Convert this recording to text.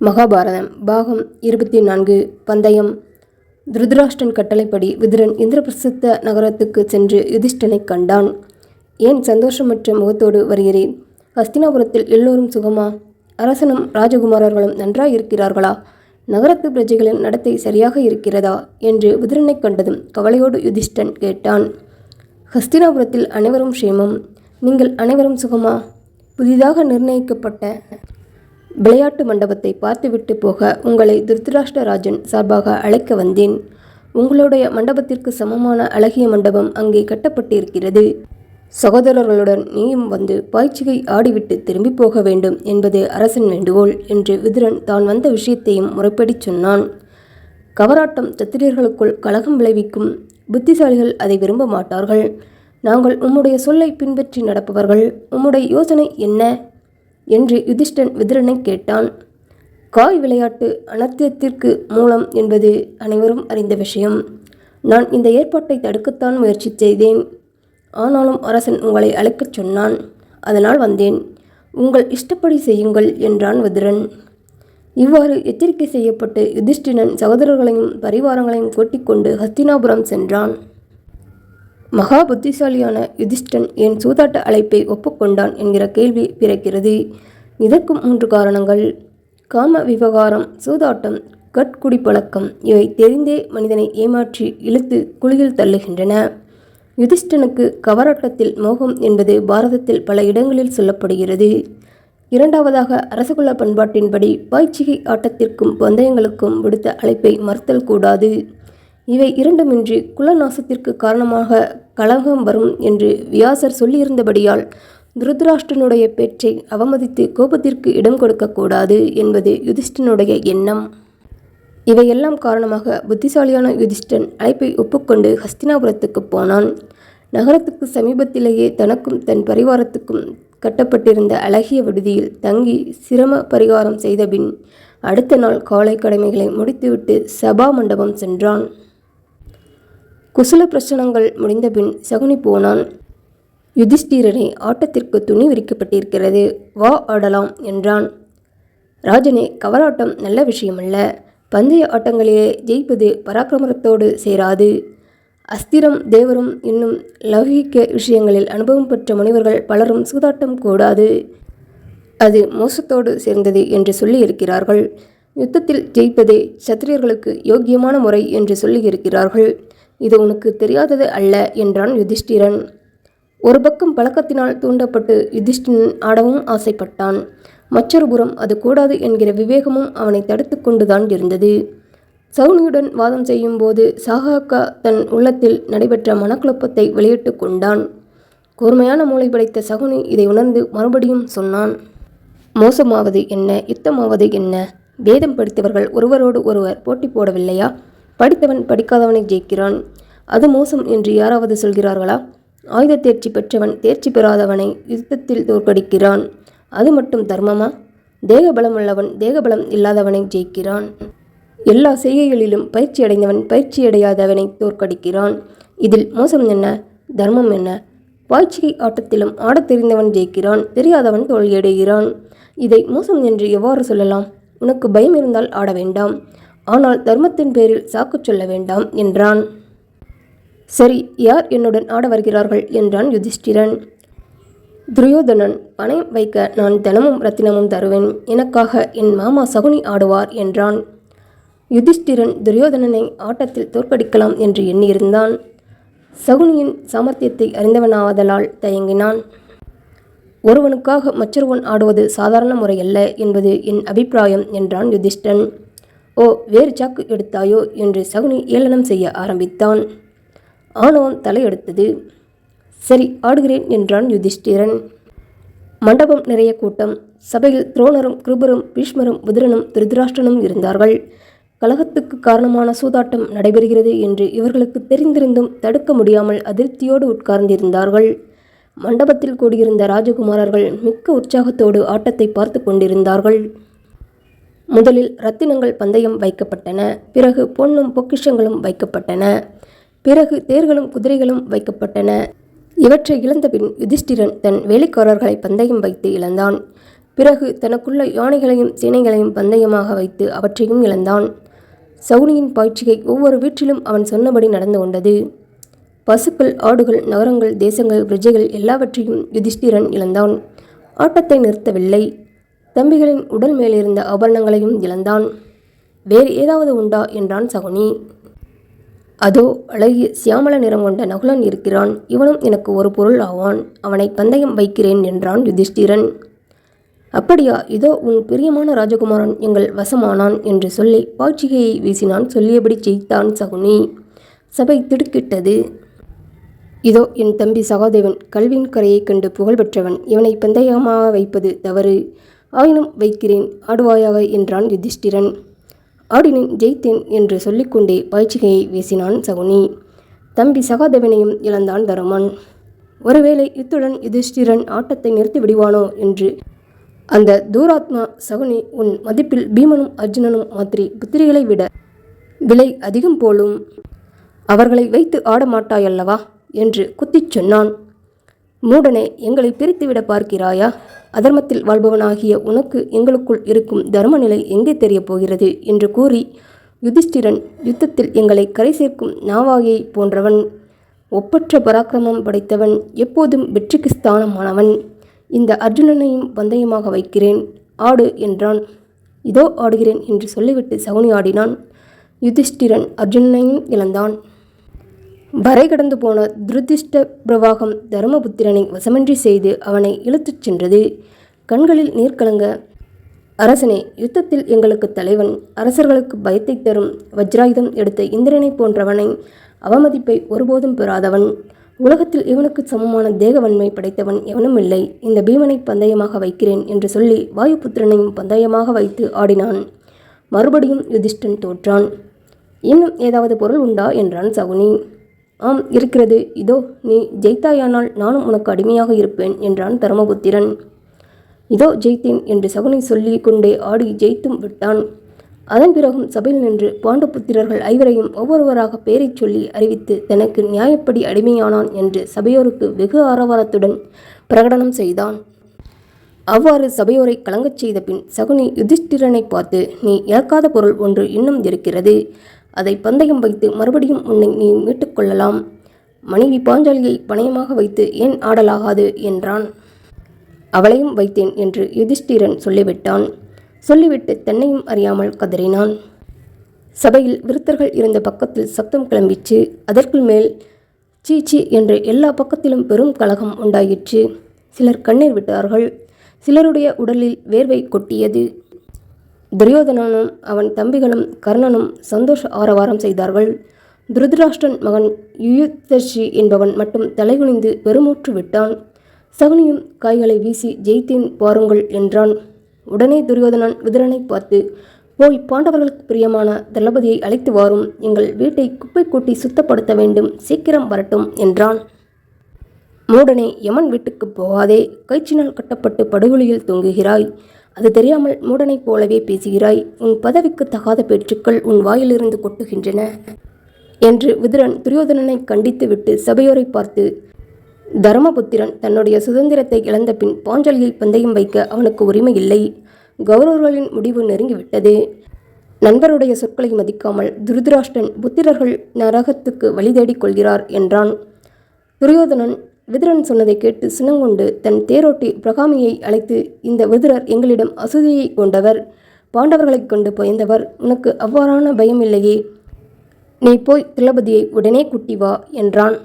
மகாபாரதம் பாகம் 24 பந்தயம். திருதராஷ்டிரன் கட்டளைப்படி விதுரன் இந்திரபிரஸ்த நகரத்துக்கு சென்று யுதிஷ்டனை கண்டான். ஏன் சந்தோஷமற்ற முகத்தோடு வருகிறேன்? ஹஸ்தினாபுரத்தில் எல்லோரும் சுகமா? அரசனும் ராஜகுமாரர்களும் நன்றாயிருக்கிறார்களா? நகரத்து பிரஜைகளின் நடத்தை சரியாக இருக்கிறதா என்று விதுரனை கண்டதும் கவலையோடு யுதிஷ்டன் கேட்டான். ஹஸ்தினாபுரத்தில் அனைவரும் க்ஷேமம். நீங்கள் அனைவரும் சுகமா? புதிதாக நிர்ணயிக்கப்பட்ட விளையாட்டு மண்டபத்தை பார்த்துவிட்டு போக உங்களை திருதராஷ்டிரராஜன் சார்பாக அழைக்க வந்தேன். உங்களுடைய மண்டபத்திற்கு சமமான அழகிய மண்டபம் அங்கே கட்டப்பட்டிருக்கிறது. சகோதரர்களுடன் நீயும் வந்து பாய்ச்சிகை ஆடிவிட்டு திரும்பி போக வேண்டும் என்பது அரசன் வேண்டுகோள் என்று விதுரன் தான் வந்த விஷயத்தையும் முறைப்படி சொன்னான். கவராட்டம் சத்திரியர்களுக்குள் கலகம் விளைவிக்கும். புத்திசாலிகள் அதை விரும்ப மாட்டார்கள். நாங்கள் உம்முடைய சொல்லை பின்பற்றி நடப்பவர்கள். உம்முடைய யோசனை என்ன என்று யுதிஷ்டன் விதுரனை கேட்டான். காய் விளையாட்டு அனர்த்தத்திற்கு மூலம் என்பது அனைவரும் அறிந்த விஷயம். நான் இந்த ஏற்பாட்டை தடுக்கத்தான் முயற்சி செய்தேன். ஆனாலும் அரசன் உங்களை அழைக்கச் சொன்னான். அதனால் வந்தேன். உங்கள் இஷ்டப்படி செய்யுங்கள் என்றான் விதுரன். இவ்வாறு எச்சரிக்கை செய்யப்பட்டு யுதிஷ்டிரன் சகோதரர்களையும் பரிவாரங்களையும் கூட்டிக்கொண்டு ஹஸ்தினாபுரம் சென்றான். மகா புத்திசாலியான யுதிஷ்டன் ஏன் சூதாட்ட அழைப்பை ஒப்புக்கொண்டான் என்கிற கேள்வி பிறக்கிறது. இதற்கும் 3 காரணங்கள். காம விவகாரம், சூதாட்டம், கட்குடி பழக்கம் இவை தெரிந்தே மனிதனை ஏமாற்றி இழுத்து குழியில் தள்ளுகின்றன. யுதிஷ்டனுக்கு கவராட்டத்தில் மோகம் என்பது பாரதத்தில் பல இடங்களில் சொல்லப்படுகிறது. இரண்டாவதாக, அரசகுல பண்பாட்டின்படி பாய்ச்சிகை ஆட்டத்திற்கும் பந்தயங்களுக்கும் விடுத்த அழைப்பை மறுத்தல் கூடாது. இவை இரண்டுமின்றி குலநாசத்திற்கு காரணமாக கலகம் வரும் என்று வியாசர் சொல்லியிருந்தபடியால் திருதராஷ்டிரனுடைய பேச்சை அவமதித்து கோபத்திற்கு இடம் கொடுக்கக்கூடாது என்பது யுதிஷ்டனுடைய எண்ணம். இவையெல்லாம் காரணமாக புத்திசாலியான யுதிஷ்டன் அழைப்பை ஒப்புக்கொண்டு ஹஸ்தினாபுரத்துக்கு போனான். நகரத்துக்கு சமீபத்திலேயே தனக்கும் தன் பரிவாரத்துக்கும் கட்டப்பட்டிருந்த அழகிய விடுதியில் தங்கி சிரம பரிகாரம் செய்தபின் அடுத்த நாள் காலை கடமைகளை முடித்துவிட்டு சபா மண்டபம் சென்றான். குசல பிரச்சனங்கள் முடிந்தபின் சகுனி போனான். யுதிஷ்டிரனை ஆட்டத்திற்கு துணி விரிக்கப்பட்டிருக்கிறது, வா ஆடலாம் என்றான். ராஜனே, கவராட்டம் நல்ல விஷயமல்ல. பந்தய ஆட்டங்களிலே ஜெயிப்பது பராக்கிரமத்தோடு சேராது. அஸ்திரம் தேவரும் இன்னும் லௌகிக்க விஷயங்களில் அனுபவம் பெற்ற முனிவர்கள் பலரும் சூதாட்டம் கூடாது, அது மோசத்தோடு சேர்ந்தது என்று சொல்லியிருக்கிறார்கள். யுத்தத்தில் ஜெயிப்பதே சத்திரியர்களுக்கு யோக்கியமான முறை என்று சொல்லியிருக்கிறார்கள். இது உனக்கு தெரியாதது அல்ல என்றான் யுதிஷ்டிரன். ஒரு பக்கம் பழக்கத்தினால் தூண்டப்பட்டு யுதிஷ்டிரன் ஆடவும் ஆசைப்பட்டான். மற்றொரு புறம் அது கூடாது என்கிற விவேகமும் அவனை தடுத்து கொண்டுதான் இருந்தது. சகுனியுடன் வாதம் செய்யும் போது சாகாக்கா தன் உள்ளத்தில் நடைபெற்ற மனக்குழப்பத்தை வெளியிட்டு கொண்டான். கூர்மையான மூளை படைத்த சகுனி இதை உணர்ந்து மறுபடியும் சொன்னான். மோசமாவது என்ன, யுத்தமாவது என்ன? வேதம் படித்தவர்கள் ஒருவரோடு ஒருவர் போட்டி போடவில்லையா? படித்தவன் படிக்காதவனை ஜெயிக்கிறான். அது மோசம் என்று யாராவது சொல்கிறார்களா? ஆயுத தேர்ச்சி பெற்றவன் தேர்ச்சி பெறாதவனை யுத்தத்தில் தோற்கடிக்கிறான். அது மட்டும் தர்மமா? தேகபலம் உள்ளவன் தேகபலம் இல்லாதவனை ஜெயிக்கிறான். எல்லா செய்கைகளிலும் பயிற்சி அடைந்தவன் பயிற்சியடையாதவனை தோற்கடிக்கிறான். இதில் மோசம் என்ன, தர்மம் என்ன? பாய்ச்சிகை ஆட்டத்திலும் ஆடத் தெரிந்தவன் ஜெயிக்கிறான், தெரியாதவன் தோல்வியடைகிறான். இதை மோசம் என்று எவ்வாறு சொல்லலாம்? உனக்கு பயம் இருந்தால் ஆட வேண்டாம், ஆனால் தர்மத்தின் பேரில் சாக்கு சொல்ல வேண்டாம் என்றான். சரி, யார் என்னுடன் ஆட வருகிறார்கள் என்றான் யுதிஷ்டிரன். துரியோதனன், பணம் வைக்க நான் தனமும் ரத்தினமும் தருவேன். எனக்காக என் மாமா சகுனி ஆடுவார் என்றான். யுதிஷ்டிரன் துரியோதனனை ஆட்டத்தில் தோற்கடிக்கலாம் என்று எண்ணியிருந்தான். சகுனியின் சாமர்த்தியத்தை அறிந்தவனாவதலால் தயங்கினான். ஒருவனுக்காக மற்றொருவன் ஆடுவது சாதாரண முறையல்ல என்பது என் அபிப்பிராயம் என்றான் யுதிஷ்டன். ஓ, வேறு சாக்கு எடுத்தாயோ என்று சகுனி ஏளனம் செய்ய ஆரம்பித்தான். ஆணவம் தலையெடுத்தது. சரி, ஆடுகிறேன் என்றான் யுதிஷ்டிரன். மண்டபம் நிறைய கூட்டம். சபையில் துரோணரும் கிருபரும் பீஷ்மரும் விதுரனும் திருதராஷ்டிரனும் இருந்தார்கள். கலகத்துக்கு காரணமான சூதாட்டம் நடைபெறுகிறது என்று இவர்களுக்கு தெரிந்திருந்தும் தடுக்க முடியாமல் அதிருப்தியோடு உட்கார்ந்திருந்தார்கள். மண்டபத்தில் கூடியிருந்த ராஜகுமாரர்கள் மிக்க உற்சாகத்தோடு ஆட்டத்தை பார்த்து கொண்டிருந்தார்கள். முதலில் ரத்தினங்கள் பந்தயம் வைக்கப்பட்டன. பிறகு பொன்னும் பொக்கிஷங்களும் வைக்கப்பட்டன. பிறகு தேர்களும் குதிரைகளும் வைக்கப்பட்டன. இவற்றை இழந்தபின் யுதிஷ்டிரன் தன் வேலைக்காரர்களை பந்தயம் வைத்து இழந்தான். பிறகு தனக்குள்ள யானைகளையும் சேனைகளையும் பந்தயமாக வைத்து அவற்றையும் இழந்தான். சகுனியின் பாய்ச்சிகை ஒவ்வொரு வீட்டிலும் அவன் சொன்னபடி நடந்து கொண்டது. பசுக்கள், ஆடுகள், நகரங்கள், தேசங்கள், பிரஜைகள் எல்லாவற்றையும் யுதிஷ்டிரன் இழந்தான். ஆட்டத்தை நிறுத்தவில்லை. தம்பிகளின் உடல் மேலிருந்த ஆபரணங்களையும் இழந்தான். வேறு ஏதாவது உண்டா என்றான் சகுனி. அதோ அழகிய சியாமள நிறம் கொண்ட நகுலன் இருக்கிறான். இவனும் எனக்கு ஒரு பொருள் ஆவான். அவனை பந்தயம் வைக்கிறேன் என்றான் யுதிஷ்டிரன். அப்படியா? இதோ உன் பிரியமான ராஜகுமாரன் எங்கள் வசமானான் என்று சொல்லி பாய்ச்சிகையை வீசினான். சொல்லியபடி ஜெயித்தான் சகுனி. சபை திடுக்கிட்டது. இதோ என் தம்பி சகாதேவன் கல்வியின் கரையை கண்டு புகழ் பெற்றவன். இவனை பந்தயமாக வைப்பது தவறு. ஆயினும் வைக்கிறேன், ஆடுவாயாக என்றான் யுதிஷ்டிரன். ஆடினேன், ஜெயித்தேன் என்று சொல்லிக்கொண்டே பாய்ச்சிகையை வீசினான் சகுனி. தம்பி சகாதேவனையும் இழந்தான் தருமன். ஒருவேளை இத்துடன் யுதிஷ்டிரன் ஆட்டத்தை நிறுத்தி விடுவானோ என்று அந்த தூராத்மா சகுனி, உன் மதிப்பில் பீமனும் அர்ஜுனனும் மாத்திரி புத்திரிகளை விட விலை அதிகம் போலும். அவர்களை வைத்து ஆடமாட்டாயல்லவா என்று குத்திச் சொன்னான். மூடனே, எங்களை பிரித்துவிட பார்க்கிறாயா? அதர்மத்தில் வாழ்பவனாகிய உனக்கு எங்களுக்குள் இருக்கும் தர்ம நிலை எங்கே தெரியப் போகிறது என்று கூறி யுதிஷ்டிரன், யுத்தத்தில் எங்களை கரை சேர்க்கும் நாவாயை போன்றவன், ஒப்பற்ற பராக்கிரமம் படைத்தவன், எப்போதும் வெற்றிக்கு ஸ்தானமானவன். இந்த அர்ஜுனனையும் பந்தயமாக வைக்கிறேன், ஆடு என்றான். இதோ ஆடுகிறேன் என்று சொல்லிவிட்டு சகுனி ஆடினான். யுதிஷ்டிரன் அர்ஜுனனையும் இழந்தான். வரை கடந்து போன துருதிஷ்ட பிரவாகம் தர்மபுத்திரனை வசமின்றி செய்து அவனை இழுத்துச் சென்றது. கண்களில் நீர் கலங்க, அரசனே, யுத்தத்தில் எங்களுக்கு தலைவன், அரசர்களுக்கு பயத்தை தரும் வஜ்ராயுதம் எடுத்த இந்திரனை போன்றவனை அவமதிப்பை ஒருபோதும் பெறாதவன், உலகத்தில் இவனுக்கு சமமான தேகவன்மை படைத்தவன் எவனும் இல்லை. இந்த பீமனை பந்தயமாக வைக்கிறேன் என்று சொல்லி வாயுபுத்திரனையும் பந்தயமாக வைத்து ஆடினான். மறுபடியும் யுதிஷ்டன் தோற்றான். இன்னும் ஏதாவது பொருள் உண்டா என்றான் சகுனி. ஆம், இருக்கிறது. இதோ நீ ஜெயித்தாயானால் நானும் உனக்கு அடிமையாக இருப்பேன் என்றான் தர்மபுத்திரன். இதோ ஜெயித்தேன் என்று சகுனி சொல்லி கொண்டே ஆடி ஜெயித்தும் விட்டான். அதன் பிறகும் சபையில் நின்று பாண்டபுத்திரர்கள் ஐவரையும் ஒவ்வொருவராக பெயரைச் சொல்லி அறிவித்து தனக்கு நியாயப்படி அடிமையானான் என்று சபையோருக்கு வெகு ஆரவாரத்துடன் பிரகடனம் செய்தான். அவ்வாறு சபையோரை கலங்கச் செய்த பின் சகுனி யுதிஷ்டிரனை பார்த்து, நீ இழக்காத பொருள் ஒன்று இன்னும் இருக்கிறது. அதை பந்தயம் வைத்து மறுபடியும் உன்னை நீ மீட்டுக்கொள்ளலாம். மனைவி பாஞ்சாலியை பணயமாக வைத்து ஏன் ஆடலாகாது என்றான். அவளையும் வைத்தேன் என்று யுதிஷ்டிரன் சொல்லிவிட்டான். சொல்லிவிட்டு தன்னையும் அறியாமல் கதறினான். சபையில் விருத்தர்கள் இருந்த பக்கத்தில் சப்தம் கிளம்பிச்சு. அதற்குள் மேல் சீச்சி என்று எல்லா பக்கத்திலும் பெரும் கலகம் உண்டாயிற்று. சிலர் கண்ணீர் விட்டார்கள். சிலருடைய உடலில் வேர்வை கொட்டியது. துரியோதனனும் அவன் தம்பிகளும் கர்ணனும் சந்தோஷ ஆரவாரம் செய்தார்கள். துருதராஷ்டிரன் மகன் யுயுத்தர்ஷி என்பவன் மட்டும் தலைகுனிந்து பெருமூற்று விட்டான். சகுனியும் காய்களை வீசி ஜெயித்தேன் பாருங்கள் என்றான். உடனே துரியோதனன் விதுரனை பார்த்து, போய் பாண்டவர்களுக்கு பிரியமான தளபதியை அழைத்து வாரும். எங்கள் வீட்டை குப்பை கூட்டி சுத்தப்படுத்த வேண்டும். சீக்கிரம் வரட்டும் என்றான். மூடனே, யமன் வீட்டுக்கு போகாதே. கயிற்றினால் கட்டப்பட்டு படுகொலியில் தொங்குகிறாய். அது தெரியாமல் மூடனைப் போலவே பேசுகிறாய். உன் பதவிக்கு தகாத பேச்சுக்கள் உன் வாயிலிருந்து கொட்டுகின்றன என்று விதுரன் துரியோதனனை கண்டித்து விட்டு சபையோரை பார்த்து, தர்மபுத்திரன் தன்னுடைய சுதந்திரத்தை இழந்த பின் பாஞ்சாலியை பந்தயம் வைக்க அவனுக்கு உரிமை இல்லை. கௌரவர்களின் முடிவு நெருங்கிவிட்டது. நண்பருடைய சொற்களை மதிக்காமல் துருதராஷ்டிரன் புத்திரர்கள் நரகத்துக்கு வழி தேடிக் கொள்கிறார் என்றான். துரியோதனன் விதுரன் சொன்னதை கேட்டு சினங்கொண்டு தன் தேரோட்டி பிரகாமியை அழைத்து, இந்த விதுரர் எங்களிடம் அசூதையை கொண்டவர், பாண்டவர்களைக் கொண்டு பயந்தவர். உனக்கு அவ்வாறான பயம் இல்லையே. நீ போய் தளபதியை உடனே கூட்டி வா என்றான்.